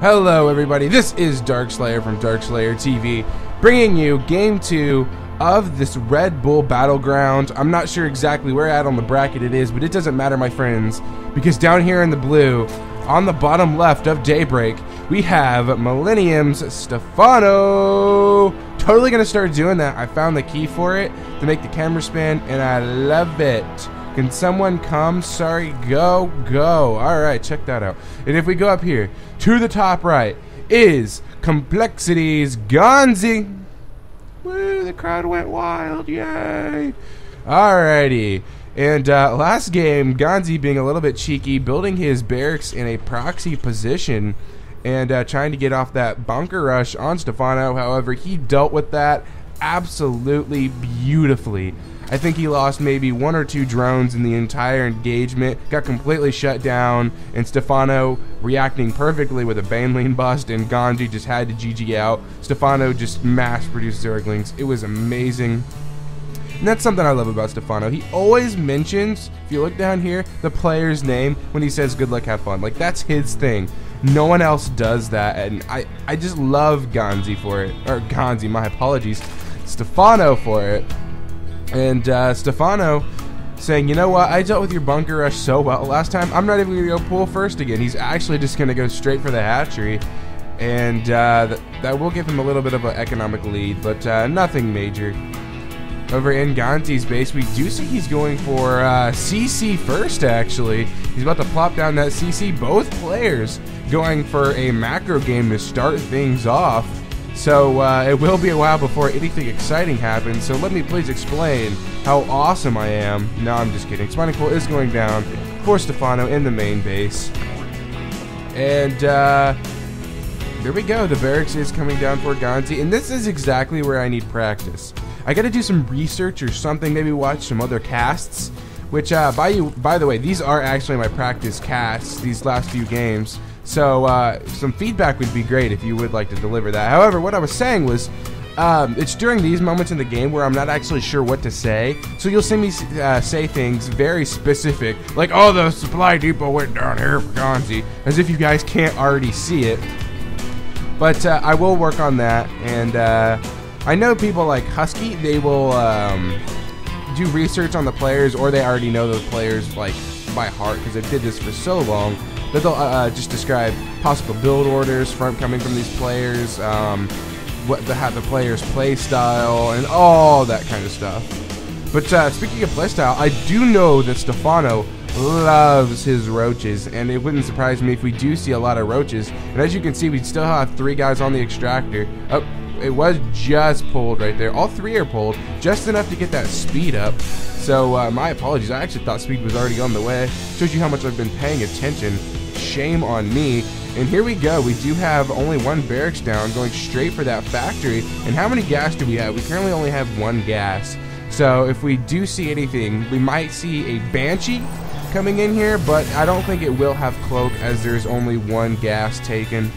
Hello everybody, this is Darkslayer from DarkslayerTV, bringing you Game 2 of this Red Bull Battleground. I'm not sure exactly where at on the bracket it is, but it doesn't matter, my friends, because down here in the blue, on the bottom left of Daybreak, we have Millennium's Stephano. Totally going to start doing that. I found the key for it to make the camera spin, and I love it. Can someone come? Sorry, go. Alright, check that out. And if we go up here, to the top right, is Complexity's Ganzi. Woo, the crowd went wild, yay. Alrighty. And last game, Ganzi being a little bit cheeky, building his barracks in a proxy position and trying to get off that bunker rush on Stephano. However, he dealt with that absolutely beautifully. I think he lost maybe 1 or 2 drones in the entire engagement, got completely shut down, and Stephano reacting perfectly with a Baneling bust, and Ganzi just had to GG out. Stephano just mass-produced Zerglings. It was amazing. And that's something I love about Stephano. He always mentions, if you look down here, the player's name when he says good luck, have fun. Like, that's his thing. No one else does that, and I just love Ganzi for it. Or Ganzi, my apologies. Stephano for it. And Stephano saying, you know what, I dealt with your bunker rush so well last time, I'm not even going to go pull first again. He's actually just going to go straight for the hatchery. And that will give him a little bit of an economic lead, but nothing major. Over in Ganzi's base, we do see he's going for CC first, actually. He's about to plop down that CC. Both players going for a macro game to start things off. So it will be a while before anything exciting happens, so let me please explain how awesome I am. No, I'm just kidding. Spawning Pool is going down for Stephano in the main base. And there we go. The barracks is coming down for Ganzi, and this is exactly where I need practice. I got to do some research or something, maybe watch some other casts, which by the way, these are actually my practice casts these last few games. So some feedback would be great if you would like to deliver that. However, what I was saying was, it's during these moments in the game where I'm not actually sure what to say. So you'll see me say things very specific, like, oh, the supply depot went down here for Ganzi, as if you guys can't already see it. But I will work on that, and I know people like Husky, they will do research on the players, or they already know the players like by heart because they did this for so long. That they'll just describe possible build orders coming from these players, what the players' play style, and all that kind of stuff. But speaking of play style, I do know that Stephano loves his roaches, and it wouldn't surprise me if we do see a lot of roaches. And as you can see, we still have 3 guys on the extractor. Oh, it was just pulled right there. All 3 are pulled, just enough to get that speed up. So my apologies, I actually thought speed was already on the way. Shows you how much I've been paying attention. Shame on me. And here we go. We do have only 1 barracks down, going straight for that factory. And how many gas do we have? We currently only have 1 gas. So if we do see anything, we might see a Banshee coming in here, but I don't think it will have cloak as there's only 1 gas taken.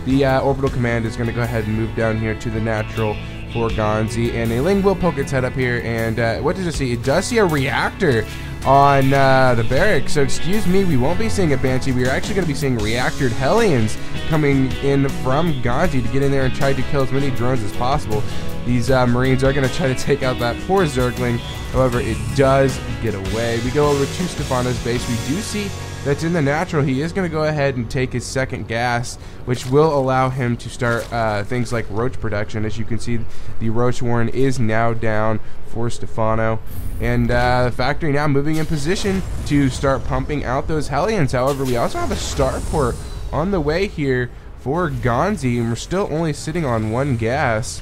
The orbital command is going to go ahead and move down here to the natural for Ganzi, and a Ling will poke its head up here, and what does it see? It does see a reactor on the barracks, so excuse me, we won't be seeing a Banshee. We are actually going to be seeing reactored Hellions coming in from Ganzi to get in there and try to kill as many drones as possible. These Marines are going to try to take out that poor Zergling. However, it does get away. We go over to Stephano's base. We do see that's in the natural. He is going to go ahead and take his 2nd gas, which will allow him to start things like roach production. As you can see, the roach warren is now down for Stephano, and the factory now moving in position to start pumping out those Hellions. However, we also have a starport on the way here for Ganzi, and we're still only sitting on 1 gas.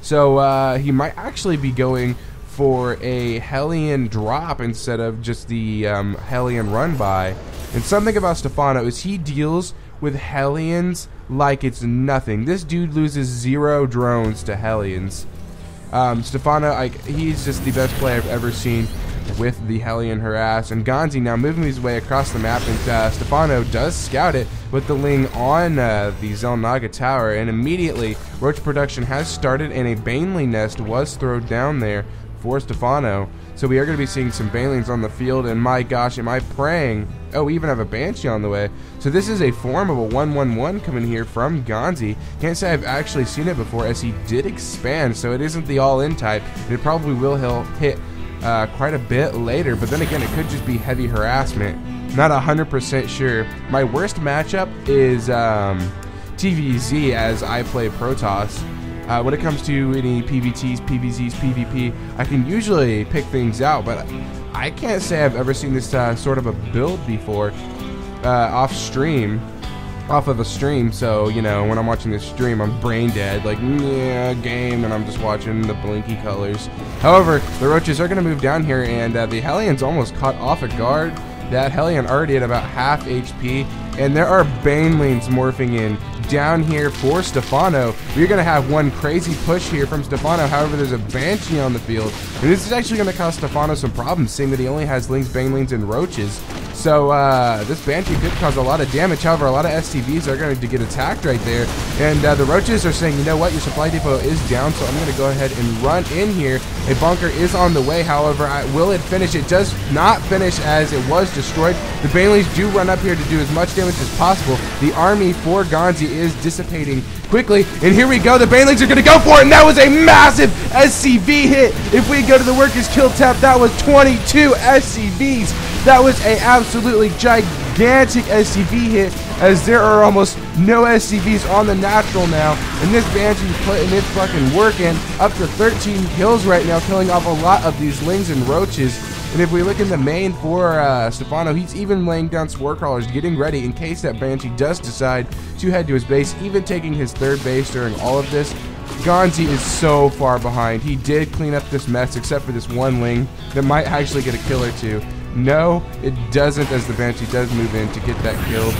So he might actually be going for a Hellion drop instead of just the Hellion run by. And something about Stephano is he deals with Hellions like it's nothing. This dude loses 0 drones to Hellions. Stephano, he's just the best player I've ever seen with the Hellion harass. And Ganzi now moving his way across the map, and Stephano does scout it with the Ling on the Zelnaga tower, and immediately roach production has started, and a Baneling nest was thrown down there for Stephano. So we are going to be seeing some Banelings on the field, and my gosh, am I praying. Oh, we even have a Banshee on the way. So this is a form of a 1/1/1 coming here from Ganzi. Can't say I've actually seen it before, as he did expand, so it isn't the all-in type. It probably will hit quite a bit later, but then again, it could just be heavy harassment. Not 100% sure. My worst matchup is TVZ, as I play Protoss. When it comes to any PVTs, PVZs, PvP, I can usually pick things out, but I can't say I've ever seen this sort of a build before off of a stream. So, you know, when I'm watching this stream, I'm brain dead, like, yeah, game, and I'm just watching the blinky colors. However, the Roaches are going to move down here, and the Hellion's almost caught off a guard. That Hellion already at about half HP, and there are Banelings morphing in down here for Stephano. We're going to have one crazy push here from Stephano. However, there's a Banshee on the field, and this is actually going to cause Stephano some problems, seeing that he only has Lings, Banelings, and Roaches. So this Banshee could cause a lot of damage. However, a lot of SCVs are going to get attacked right there, and the Roaches are saying, you know what, your supply depot is down, so I'm going to go ahead and run in here. A bunker is on the way. However, will it finish? It does not finish, as it was destroyed. The Banelings do run up here to do as much damage as possible. The army for Ganzi is dissipating quickly, and here we go. The Banelings are going to go for it, and that was a massive SCV hit. If we go to the workers kill tab, that was 22 SCVs. That was a absolutely gigantic SCV hit, as there are almost no SCVs on the natural now, and this Banshee's putting its fucking work in, up to 13 kills right now, killing off a lot of these Lings and Roaches. And if we look in the main for Stephano, he's even laying down Spore Crawlers, getting ready in case that Banshee does decide to head to his base, even taking his third base during all of this. Ganzi is so far behind. He did clean up this mess, except for this one Ling that might actually get a kill or two. No, it doesn't, as the Banshee does move in to get that kill.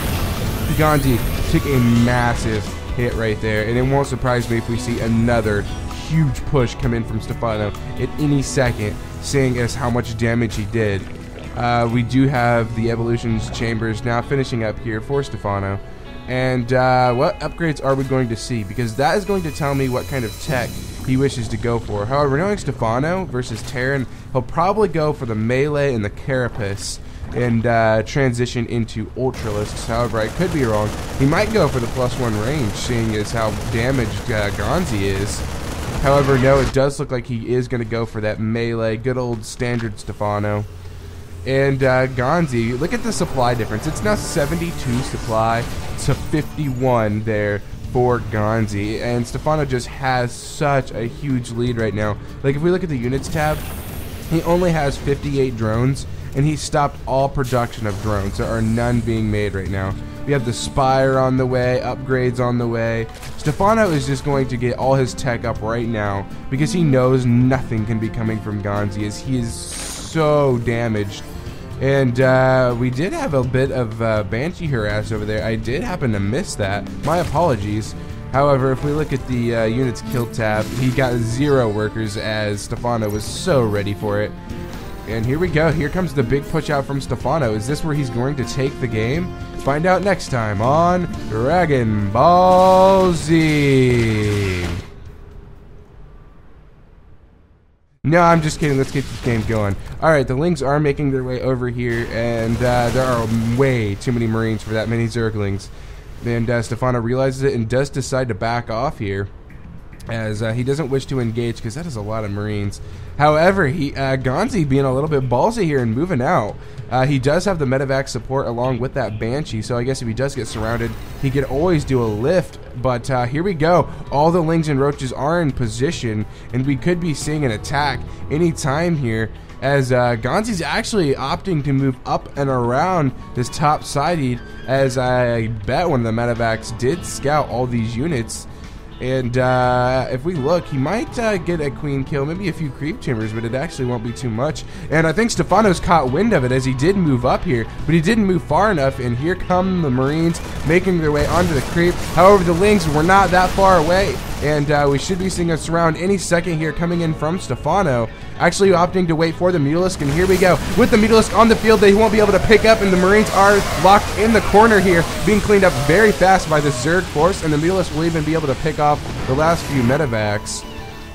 Ganzi took a massive hit right there, and it won't surprise me if we see another huge push come in from Stephano at any second, seeing as how much damage he did. We do have the Evolutions Chambers now finishing up here for Stephano. And what upgrades are we going to see? Because that is going to tell me what kind of tech he wishes to go for. However, knowing Stephano versus Terran, he'll probably go for the melee and the carapace and transition into Ultralisks. However, I could be wrong. He might go for the +1 range, seeing as how damaged Ganzi is. However, no, it does look like he is going to go for that melee, good old standard Stephano. And Ganzi, look at the supply difference. It's now 72 supply to 51 there for Ganzi, and Stephano just has such a huge lead right now. Like, if we look at the units tab, he only has 58 drones, and he stopped all production of drones. There are none being made right now. We have the Spire on the way, upgrades on the way. Stephano is just going to get all his tech up right now, because he knows nothing can be coming from Ganzi, as he is so damaged. And we did have a bit of Banshee harass over there. I did happen to miss that. My apologies. However, if we look at the units kill tab, he got 0 workers, as Stephano was so ready for it. And here we go. Here comes the big push out from Stephano. Is this where he's going to take the game? Find out next time on Dragon Ball Z. No, I'm just kidding. Let's get this game going. Alright, the Lings are making their way over here, and there are way too many Marines for that many Zerglings. And Stephano realizes it and does decide to back off here, as he doesn't wish to engage, because that is a lot of Marines. However, Ganzi being a little bit ballsy here and moving out. He does have the medevac support along with that Banshee, so I guess if he does get surrounded, he could always do a lift. But here we go. All the Lings and Roaches are in position, and we could be seeing an attack anytime here, as Ganzi's actually opting to move up and around this top side, as I bet one of the medevacs did scout all these units. And if we look, he might get a queen kill, maybe a few creep chambers, but it actually won't be too much. And I think Stephano's caught wind of it, as he did move up here, but he didn't move far enough, and here come the Marines making their way onto the creep. However, the Lings were not that far away, and we should be seeing a surround any second here coming in from Stephano. Actually opting to wait for the Mutalisk, and here we go. With the Mutalisk on the field, they won't be able to pick up, and the Marines are locked in the corner here, being cleaned up very fast by the Zerg force, and the Mutalisk will even be able to pick off the last few medevacs.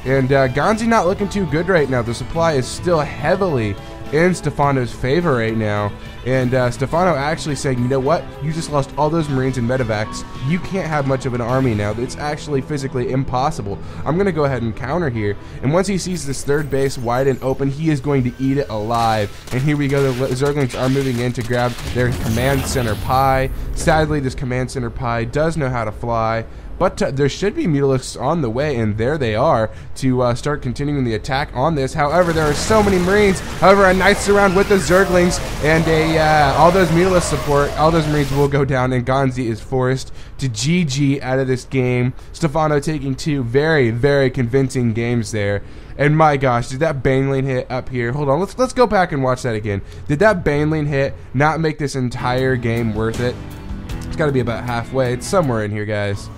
And GanZi not looking too good right now. The supply is still heavily in Stephano's favor right now. And Stephano actually saying, you know what? You just lost all those Marines and medevacs. You can't have much of an army now. It's actually physically impossible. I'm going to go ahead and counter here. And once he sees this third base wide and open, he is going to eat it alive. And here we go. The Zerglings are moving in to grab their command center pie. Sadly, this command center pie does know how to fly. But there should be Mutalisks on the way, and there they are to start continuing the attack on this. However, there are so many Marines. However, a nice surround with the Zerglings and all those Mutalist support. All those Marines will go down, and GanZi is forced to GG out of this game. Stephano taking 2 very, very convincing games there. And my gosh, did that Baneling hit up here? Hold on, let's go back and watch that again. Did that Baneling hit not make this entire game worth it? It's got to be about halfway. It's somewhere in here, guys.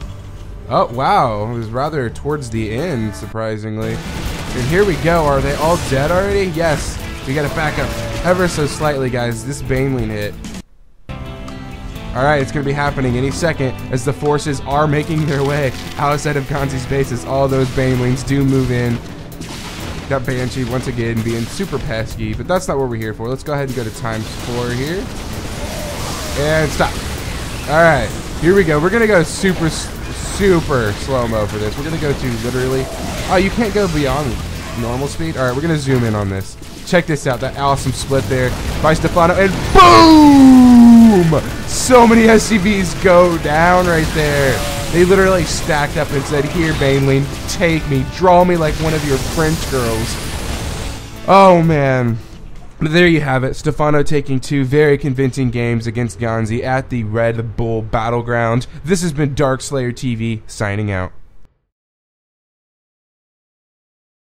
Oh, wow. It was rather towards the end, surprisingly. And here we go. Are they all dead already? Yes. We got to back up ever so slightly, guys. This Baneling hit. Alright, it's going to be happening any second as the forces are making their way outside of GanZi's base as all those Banelings do move in. Got Banshee once again being super pesky, but that's not what we're here for. Let's go ahead and go to ×4 here. And stop. Alright, here we go. We're going to go super slow-mo for this. We're going to go to literally... Oh, you can't go beyond normal speed? Alright, we're going to zoom in on this. Check this out. That awesome split there by Stephano. And boom! So many SCVs go down right there. They literally stacked up and said, here, Baneling, take me. Draw me like one of your French girls. Oh, man. But there you have it. Stephano taking 2 very convincing games against GanZi at the Red Bull Battleground. This has been DarkslayerTV signing out.